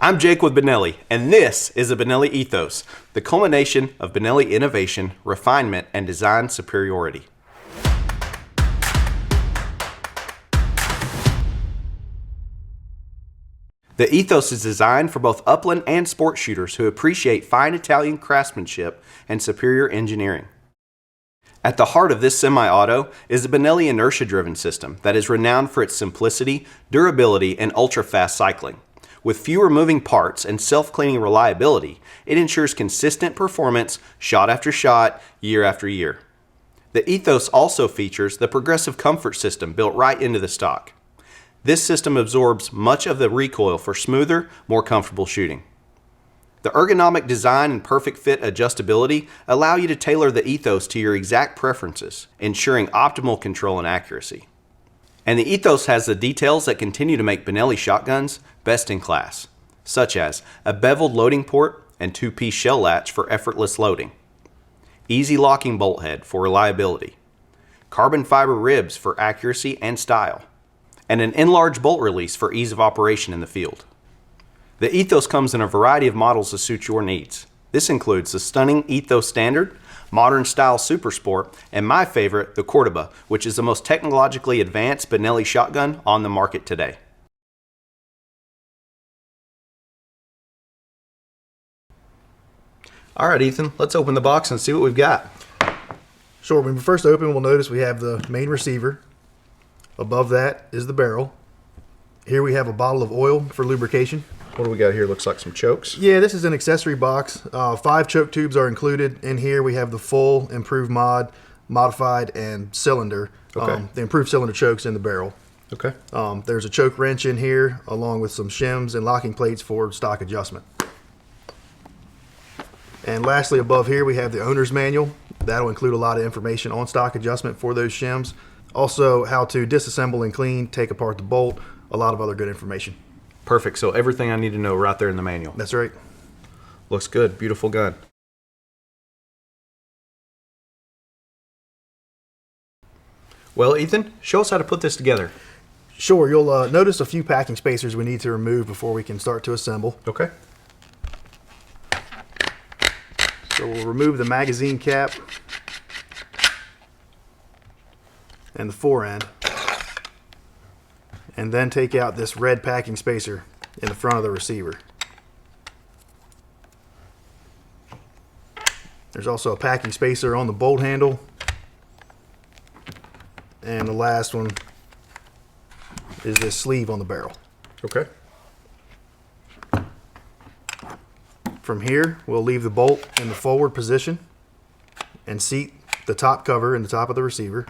I'm Jake with Benelli, and this is a Benelli Ethos, the culmination of Benelli innovation, refinement, and design superiority. The Ethos is designed for both upland and sport shooters who appreciate fine Italian craftsmanship and superior engineering. At the heart of this semi-auto is a Benelli inertia-driven system that is renowned for its simplicity, durability, and ultra-fast cycling. With fewer moving parts and self-cleaning reliability, it ensures consistent performance shot after shot, year after year. The Ethos also features the progressive comfort system built right into the stock. This system absorbs much of the recoil for smoother, more comfortable shooting. The ergonomic design and perfect fit adjustability allow you to tailor the Ethos to your exact preferences, ensuring optimal control and accuracy. And the Ethos has the details that continue to make Benelli shotguns best in class, such as a beveled loading port and two-piece shell latch for effortless loading, easy locking bolt head for reliability, carbon fiber ribs for accuracy and style, and an enlarged bolt release for ease of operation in the field. The Ethos comes in a variety of models to suit your needs. This includes the stunning Ethos Standard, modern style Super Sport, and my favorite, the Cordoba, which is the most technologically advanced Benelli shotgun on the market today. All right, Ethan, let's open the box and see what we've got. Sure, when we first open, we'll notice we have the main receiver. Above that is the barrel. Here we have a bottle of oil for lubrication. What do we got here? Looks like some chokes. Yeah, this is an accessory box. 5 choke tubes are included. In here we have the full improved modified, and cylinder. Okay. The improved cylinder chokes in the barrel. Okay. There's a choke wrench in here, along with some shims and locking plates for stock adjustment. And lastly, above here we have the owner's manual. That'll include a lot of information on stock adjustment for those shims. Also, how to disassemble and clean, take apart the bolt, a lot of other good information. Perfect. So everything I need to know right there in the manual. That's right. Looks good. Beautiful gun. Well, Ethan, show us how to put this together. Sure. You'll notice a few packing spacers we need to remove before we can start to assemble. Okay. So we'll remove the magazine cap and the fore end, and then take out this red packing spacer in the front of the receiver. There's also a packing spacer on the bolt handle, and the last one is this sleeve on the barrel. Okay. From here, we'll leave the bolt in the forward position and seat the top cover in the top of the receiver.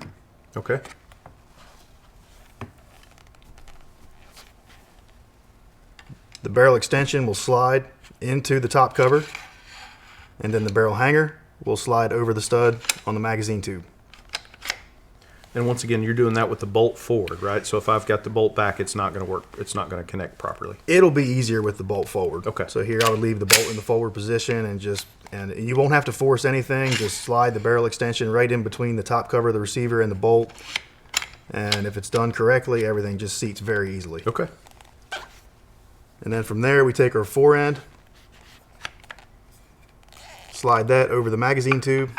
Okay. The barrel extension will slide into the top cover, and then the barrel hanger will slide over the stud on the magazine tube. And once again, you're doing that with the bolt forward, right? So if I've got the bolt back, it's not going to work. It's not going to connect properly. It'll be easier with the bolt forward. Okay. So here I would leave the bolt in the forward position and you won't have to force anything. Just slide the barrel extension right in between the top cover of the receiver and the bolt. And if it's done correctly, everything just seats very easily. Okay. And then from there, we take our fore end, slide that over the magazine tube.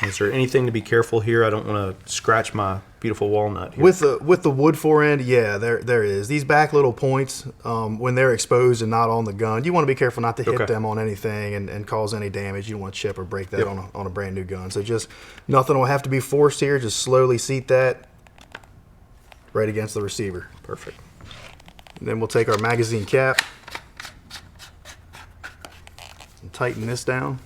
Is there anything to be careful here? I don't want to scratch my beautiful walnut here. With the wood fore end, yeah, there is. These back little points, when they're exposed and not on the gun, you want to be careful not to hit them on anything and cause any damage. You don't want to chip or break that on a brand new gun. So just nothing will have to be forced here. Just slowly seat that right against the receiver. Perfect. And then we'll take our magazine cap and tighten this down.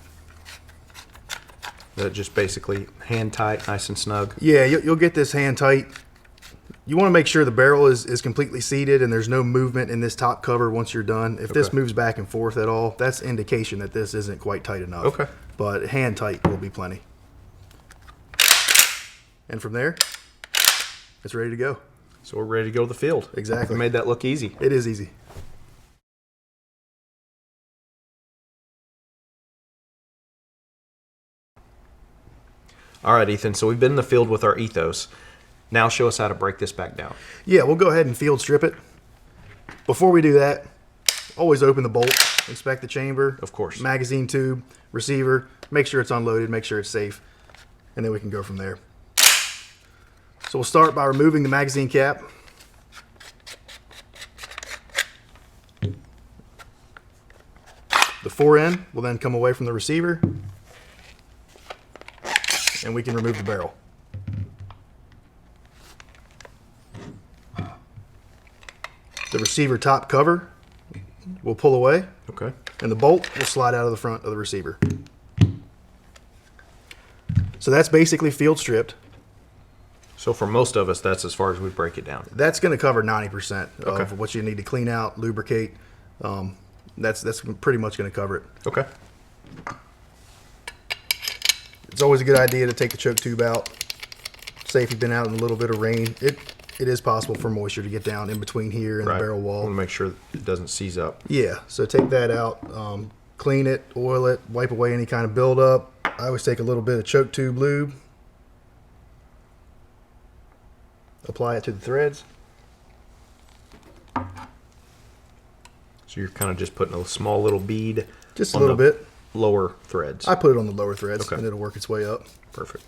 That just basically hand tight, nice and snug. Yeah, you'll get this hand tight. You want to make sure the barrel is completely seated and there's no movement in this top cover once you're done. If this moves back and forth at all, that's indication that this isn't quite tight enough. Okay. But hand tight will be plenty. And from there, it's ready to go. So we're ready to go to the field. Exactly. We made that look easy. It is easy. All right, Ethan, so we've been in the field with our Ethos. Now show us how to break this back down. Yeah, we'll go ahead and field strip it. Before we do that, always open the bolt, inspect the chamber. Of course. Magazine tube, receiver, make sure it's unloaded, make sure it's safe, and then we can go from there. So we'll start by removing the magazine cap. The fore end will then come away from the receiver, and we can remove the barrel. The receiver top cover will pull away, Okay. and the bolt will slide out of the front of the receiver. So that's basically field stripped. So for most of us, that's as far as we break it down. That's going to cover 90% Okay. of what you need to clean out, lubricate. That's pretty much going to cover it. Okay. It's always a good idea to take the choke tube out. Say if you've been out in a little bit of rain, it is possible for moisture to get down in between here and the barrel wall. I want to make sure it doesn't seize up. Yeah, so take that out, clean it, oil it, wipe away any kind of buildup. I always take a little bit of choke tube lube, apply it to the threads. So you're kind of just putting a small little bead. Just a little bit. Lower threads. I put it on the lower threads, Okay. and it'll work its way up. Perfect.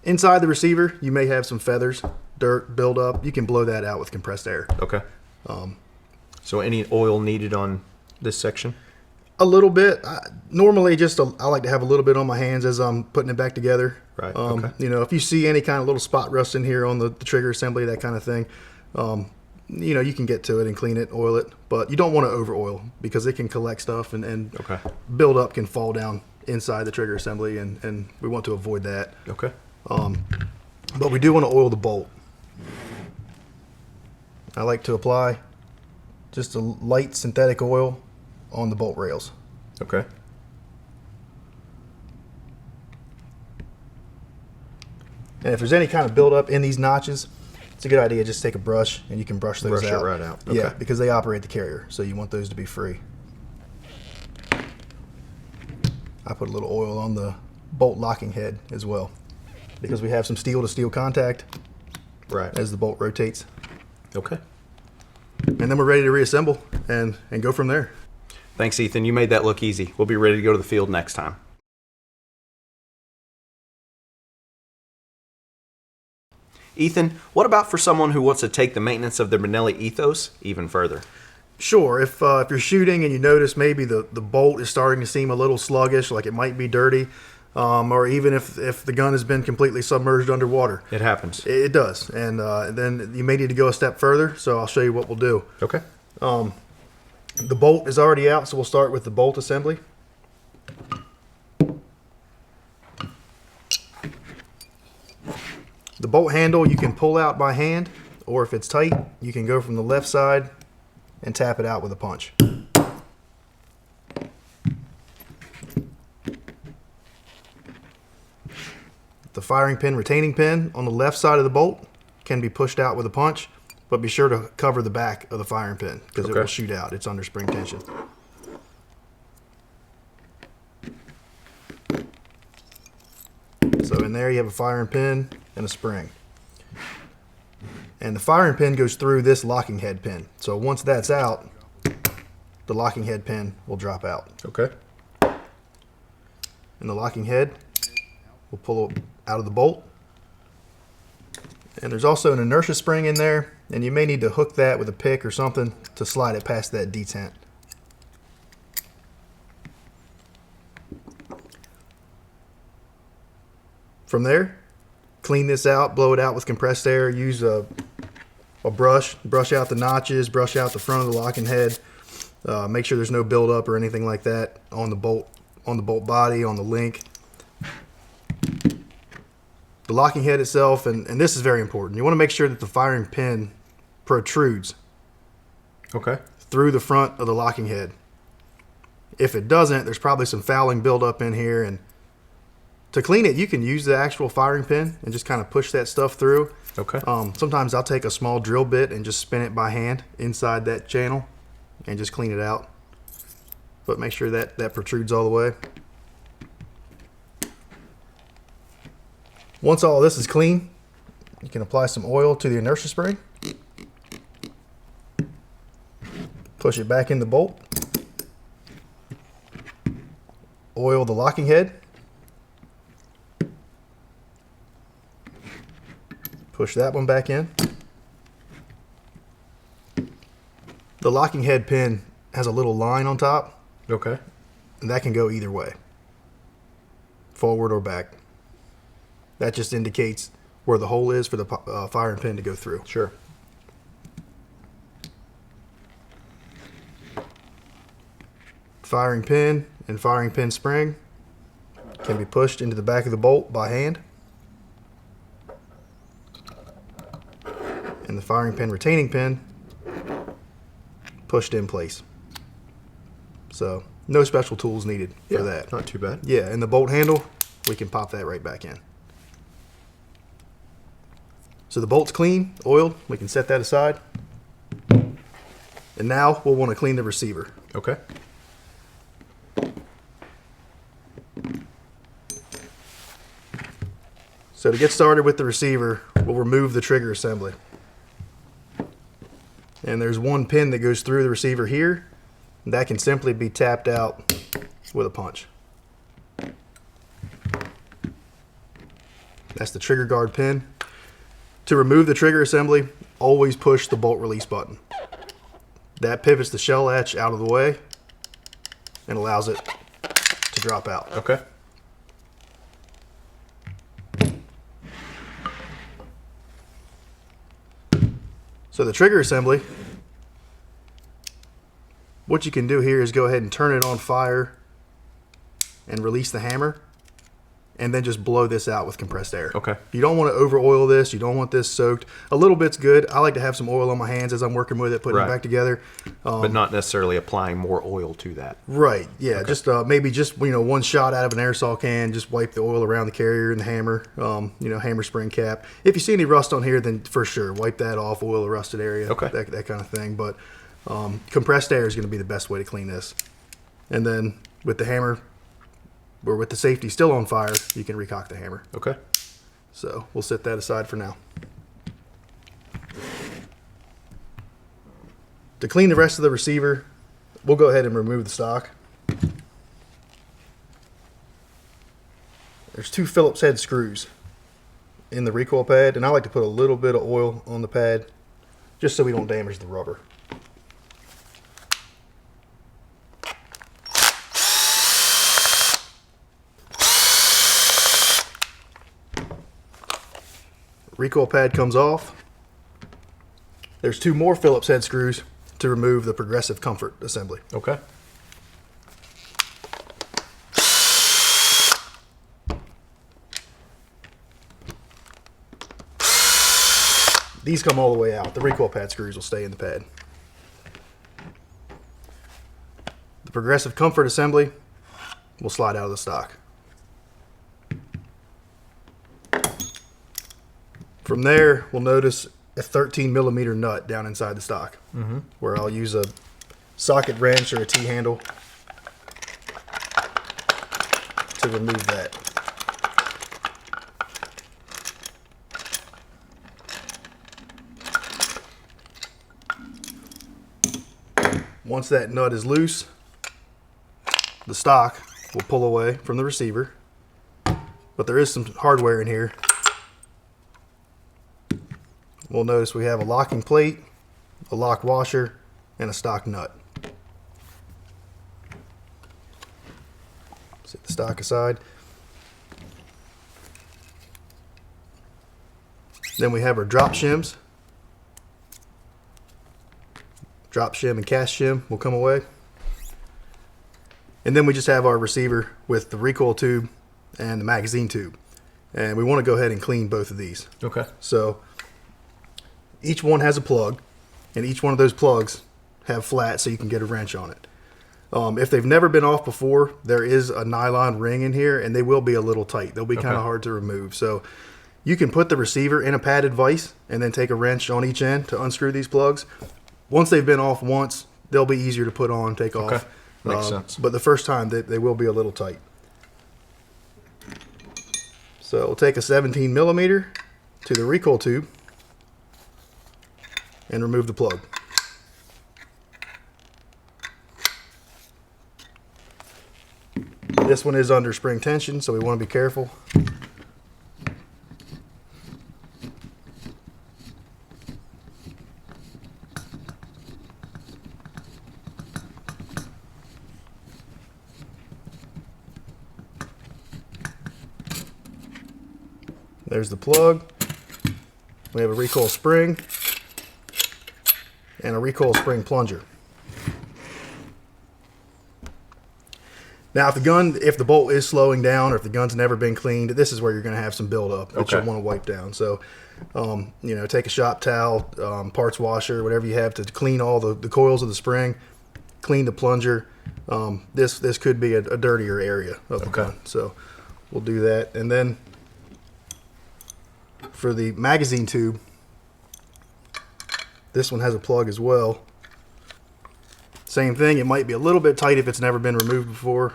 Inside the receiver, you may have some feathers, dirt, buildup. You can blow that out with compressed air. Okay. So any oil needed on this section? A little bit. Normally, I like to have a little bit on my hands as I'm putting it back together. Right, okay. You know, if you see any kind of little spot rust in here on the trigger assembly, that kind of thing, you know, you can get to it and clean it, oil it. But you don't want to over oil because it can collect stuff and Okay. buildup can fall down inside the trigger assembly, and we want to avoid that. Okay. But we do want to oil the bolt. I like to apply just a light synthetic oil on the bolt rails. Okay. And if there's any kind of buildup in these notches, it's a good idea just take a brush and you can brush those Brush out. it right out. Yeah, Okay. because they operate the carrier, so you want those to be free. I put a little oil on the bolt locking head as well, because we have some steel to steel contact Right. as the bolt rotates. Okay. And then we're ready to reassemble and go from there. Thanks, Ethan. You made that look easy. We'll be ready to go to the field next time. Ethan, what about for someone who wants to take the maintenance of their Benelli Ethos even further? Sure, if you're shooting and you notice maybe the bolt is starting to seem a little sluggish, like it might be dirty, or even if the gun has been completely submerged underwater. It happens. It does, and then you may need to go a step further, so I'll show you what we'll do. Okay. The bolt is already out, so we'll start with the bolt assembly. The bolt handle you can pull out by hand, or if it's tight, you can go from the left side and tap it out with a punch. The firing pin retaining pin on the left side of the bolt can be pushed out with a punch, but be sure to cover the back of the firing pin because it Okay. will shoot out. It's under spring tension. So in there you have a firing pin and a spring. And the firing pin goes through this locking head pin. So once that's out, the locking head pin will drop out. Okay. And the locking head will pull out of the bolt. And there's also an inertia spring in there, and you may need to hook that with a pick or something to slide it past that detent. From there, clean this out, blow it out with compressed air, use a brush out the notches, brush out the front of the locking head, make sure there's no buildup or anything like that on the bolt body, on the link. The locking head itself, and this is very important, you want to make sure that the firing pin protrudes Okay. through the front of the locking head. If it doesn't, there's probably some fouling buildup in here, and to clean it, you can use the actual firing pin and just kind of push that stuff through. Okay. Sometimes I'll take a small drill bit and just spin it by hand inside that channel and just clean it out. But make sure that protrudes all the way. Once all this is clean, you can apply some oil to the inertia spring. Push it back in the bolt. Oil the locking head. Push that one back in. The locking head pin has a little line on top. Okay. And that can go either way, forward or back. That just indicates where the hole is for the firing pin to go through. Sure. Firing pin and firing pin spring can be pushed into the back of the bolt by hand. And the firing pin retaining pin pushed in place. So no special tools needed for that. Not too bad. Yeah, and the bolt handle, we can pop that right back in. So the bolt's clean, oiled, we can set that aside. And now we'll want to clean the receiver. Okay. So to get started with the receiver, we'll remove the trigger assembly. And there's one pin that goes through the receiver here. That can simply be tapped out with a punch. That's the trigger guard pin. To remove the trigger assembly, always push the bolt release button. That pivots the shell latch out of the way and allows it to drop out. Okay. So the trigger assembly, what you can do here is go ahead and turn it on fire and release the hammer, and then just blow this out with compressed air. Okay. You don't want to over oil this. You don't want this soaked. A little bit's good. I like to have some oil on my hands as I'm working with it, putting it back together. But not necessarily applying more oil to that. Right. Yeah. Okay. Just maybe just one shot out of an aerosol can. Just wipe the oil around the carrier and the hammer. Hammer spring cap. If you see any rust on here, then for sure wipe that off. Oil the rusted area. Okay. That kind of thing. But compressed air is going to be the best way to clean this. And then with the hammer, or with the safety still on fire, you can recock the hammer. Okay. So we'll set that aside for now. To clean the rest of the receiver, we'll go ahead and remove the stock. There's 2 Phillips head screws in the recoil pad, and I like to put a little bit of oil on the pad just so we don't damage the rubber. Recoil pad comes off. There's 2 more Phillips head screws to remove the progressive comfort assembly. Okay. These come all the way out. The recoil pad screws will stay in the pad. The progressive comfort assembly will slide out of the stock. From there, we'll notice a 13 millimeter nut down inside the stock, where I'll use a socket wrench or a T-handle to remove that. Once that nut is loose, the stock will pull away from the receiver, but there is some hardware in here. We'll notice we have a locking plate, a lock washer, and a stock nut. Set the stock aside. Then we have our drop shims. Drop shim and cast shim will come away. And then we just have our receiver with the recoil tube and the magazine tube. And we want to go ahead and clean both of these. Okay. So each one has a plug, and each one of those plugs have flat so you can get a wrench on it. If they've never been off before, there is a nylon ring in here, and they will be a little tight. They'll be kind of hard to remove. So you can put the receiver in a padded vise and then take a wrench on each end to unscrew these plugs. Once they've been off once, they'll be easier to put on, take off. Makes sense. But the first time, they will be a little tight. So we'll take a 17 millimeter to the recoil tube and remove the plug. This one is under spring tension, so we want to be careful. There's the plug. We have a recoil spring and a recoil spring plunger. Now, if the bolt is slowing down or if the gun's never been cleaned, this is where you're going to have some buildup that you'll want to wipe down. So, you know, take a shop towel, parts washer, whatever you have to clean all the coils of the spring, clean the plunger. This could be a dirtier area of the gun. So we'll do that. And then for the magazine tube, this one has a plug as well. Same thing, it might be a little bit tight if it's never been removed before.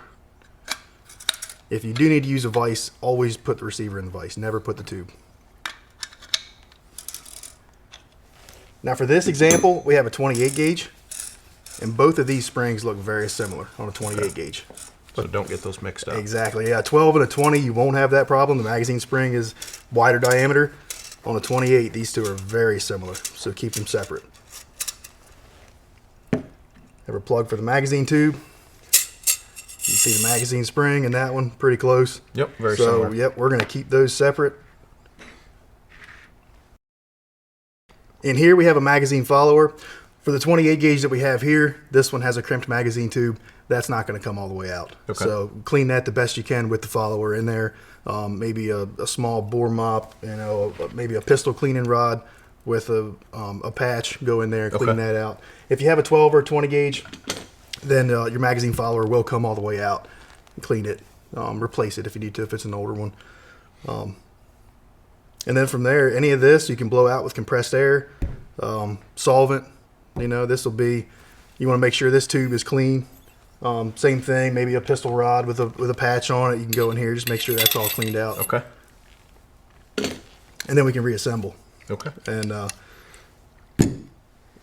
If you do need to use a vise, always put the receiver in the vise, never put the tube. Now for this example, we have a 28 gauge, and both of these springs look very similar on a 28 gauge. So don't get those mixed up. Exactly, yeah, 12 and a 20, you won't have that problem. The magazine spring is wider diameter. On a 28, these two are very similar, so keep them separate. Have a plug for the magazine tube. You see the magazine spring and that one pretty close. Yep, very similar. Yep, we're going to keep those separate. In here we have a magazine follower. For the 28 gauge that we have here, this one has a crimped magazine tube. That's not going to come all the way out. Okay. So clean that the best you can with the follower in there. Maybe a small bore mop, you know, maybe a pistol cleaning rod with a patch. Go in there, clean that out. If you have a 12 or 20 gauge, then your magazine follower will come all the way out. Clean it, replace it if you need to, if it's an older one. And then from there, any of this you can blow out with compressed air, solvent. You know, this will be, you want to make sure this tube is clean. Same thing, maybe a pistol rod with a patch on it. You can go in here, just make sure that's all cleaned out. Okay. And then we can reassemble. Okay. And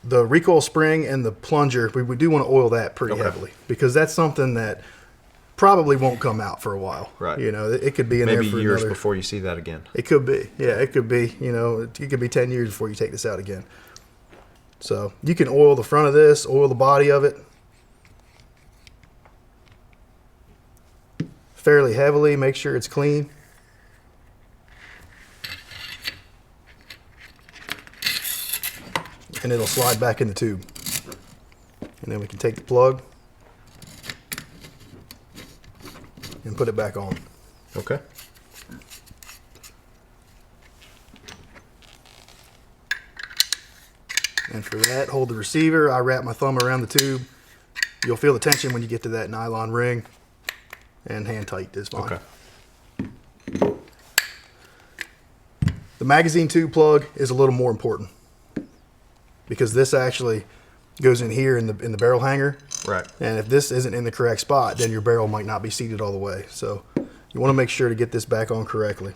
the recoil spring and the plunger, we do want to oil that pretty heavily, because that's something that probably won't come out for a while. Right. You know, it could be in maybe there for years before you see that again. It could be. Yeah, it could be. You know, it could be 10 years before you take this out again. So you can oil the front of this, oil the body of it fairly heavily. Make sure it's clean. And it'll slide back in the tube. And then we can take the plug and put it back on. Okay. And for that, hold the receiver. I wrap my thumb around the tube. You'll feel the tension when you get to that nylon ring. And hand tight is fine. Okay. The magazine tube plug is a little more important, because this actually goes in here in the barrel hanger. Right. And if this isn't in the correct spot, then your barrel might not be seated all the way. So you want to make sure to get this back on correctly.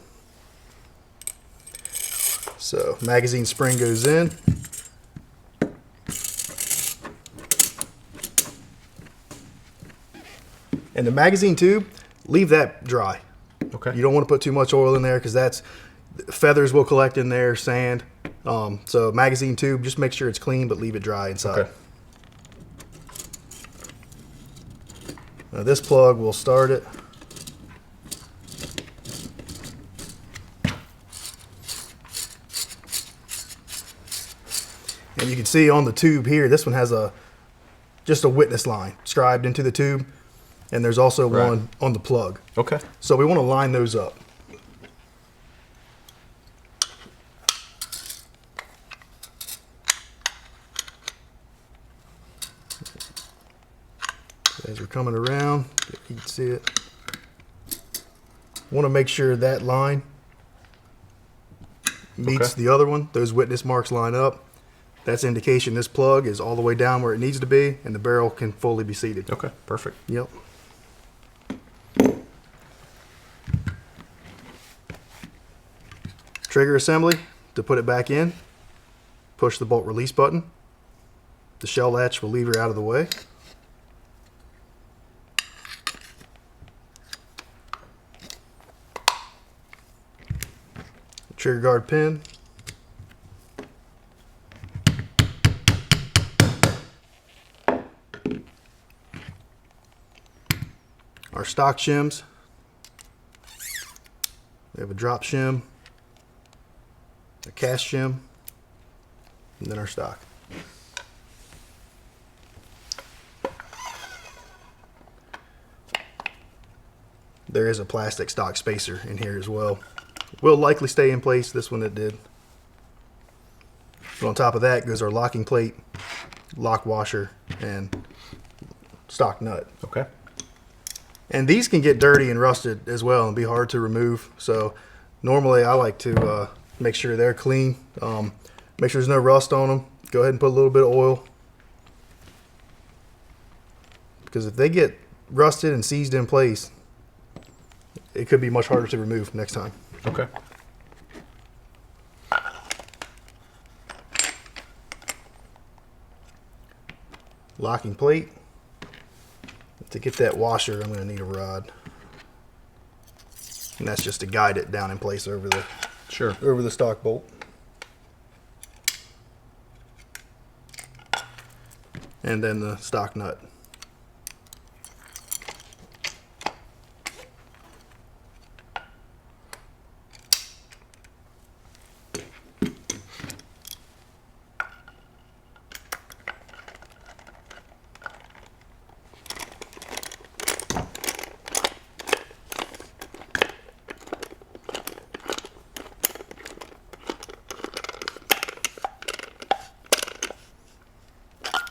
So magazine spring goes in. And the magazine tube, leave that dry. Okay. You don't want to put too much oil in there, because that's, feathers will collect in there, sand. So magazine tube, just make sure it's clean, but leave it dry inside. Okay. Now this plug will start it. And you can see on the tube here, this one has just a witness line scribed into the tube. And there's also one on the plug. Okay. So we want to line those up. As we're coming around, you can see it. Want to make sure that line meets the other one. Those witness marks line up. That's indication this plug is all the way down where it needs to be, and the barrel can fully be seated. Okay, perfect. Yep. Trigger assembly to put it back in. Push the bolt release button. The shell latch will lever out of the way. Trigger guard pin. Our stock shims. We have a drop shim, a cast shim, and then our stock. There is a plastic stock spacer in here as well. Will likely stay in place. This one it did. But on top of that goes our locking plate, lock washer, and stock nut. Okay. And these can get dirty and rusted as well and be hard to remove. So normally I like to make sure they're clean. Make sure there's no rust on them. Go ahead and put a little bit of oil. Because if they get rusted and seized in place, it could be much harder to remove next time. Okay. Locking plate. To get that washer, I'm going to need a rod. And that's just to guide it down in place over the stock bolt. And then the stock nut.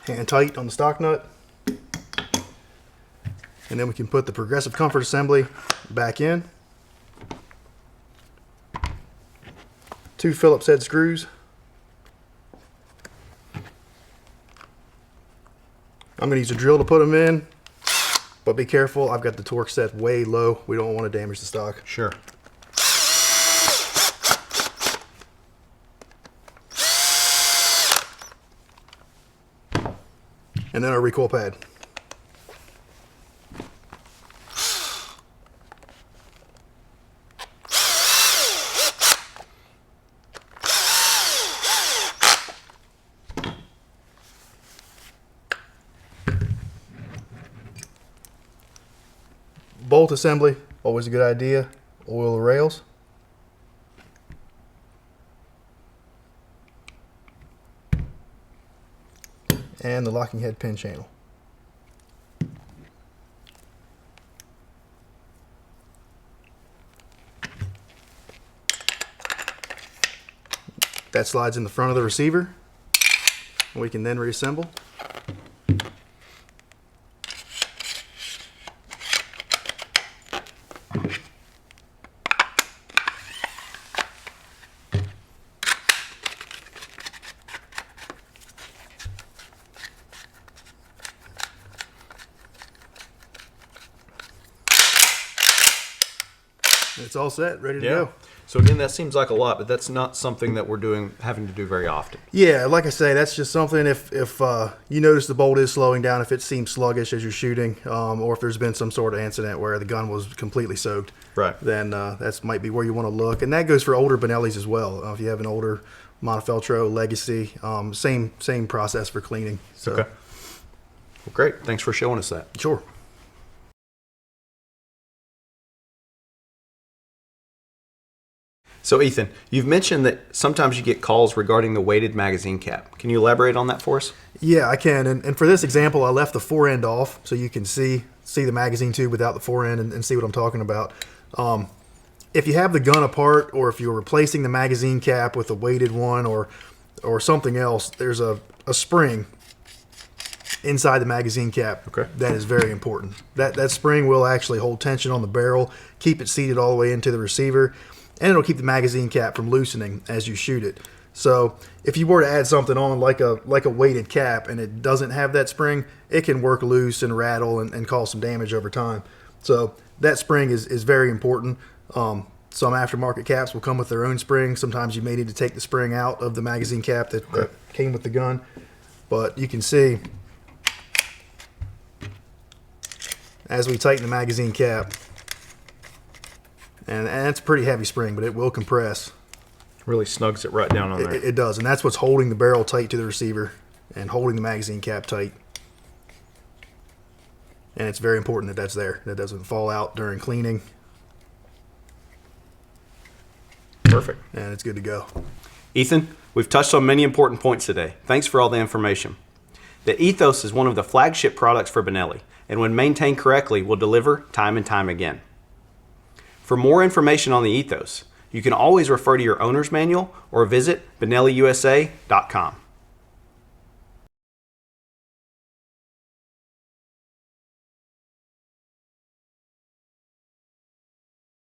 Hand tight on the stock nut. And then we can put the progressive comfort assembly back in. 2 Phillips head screws. I'm going to use a drill to put them in, but be careful. I've got the torque set way low. We don't want to damage the stock. Sure. And then our recoil pad. Bolt assembly, always a good idea. Oil the rails. And the locking head pin channel. That slides in the front of the receiver. We can then reassemble. It's all set, ready to go. So again, that seems like a lot, but that's not something that we're having to do very often. Yeah, like I say, that's just something if you notice the bolt is slowing down, if it seems sluggish as you're shooting, or if there's been some sort of incident where the gun was completely soaked, right? Then that might be where you want to look. And that goes for older Benellis as well. If you have an older Montefeltro Legacy, same process for cleaning. So. Okay. Well, great. Thanks for showing us that. Sure. So Ethan, you've mentioned that sometimes you get calls regarding the weighted magazine cap. Can you elaborate on that for us? Yeah, I can. And for this example, I left the fore end off so you can see the magazine tube without the fore end and see what I'm talking about. If you have the gun apart, or if you're replacing the magazine cap with a weighted one or something else, there's a spring inside the magazine cap. Okay. That is very important. That spring will actually hold tension on the barrel, keep it seated all the way into the receiver, and it'll keep the magazine cap from loosening as you shoot it. So if you were to add something on like a weighted cap and it doesn't have that spring, it can work loose and rattle and cause some damage over time. So that spring is very important. Some aftermarket caps will come with their own spring. Sometimes you may need to take the spring out of the magazine cap that came with the gun. But you can see, as we tighten the magazine cap, and it's a pretty heavy spring, but it will compress. Really snugs it right down on there. It does, and that's what's holding the barrel tight to the receiver and holding the magazine cap tight. And it's very important that that's there. That doesn't fall out during cleaning. Perfect. And it's good to go. Ethan, we've touched on many important points today. Thanks for all the information. The Ethos is one of the flagship products for Benelli, and when maintained correctly, will deliver time and time again. For more information on the Ethos, you can always refer to your owner's manual or visit BenelliUSA.com.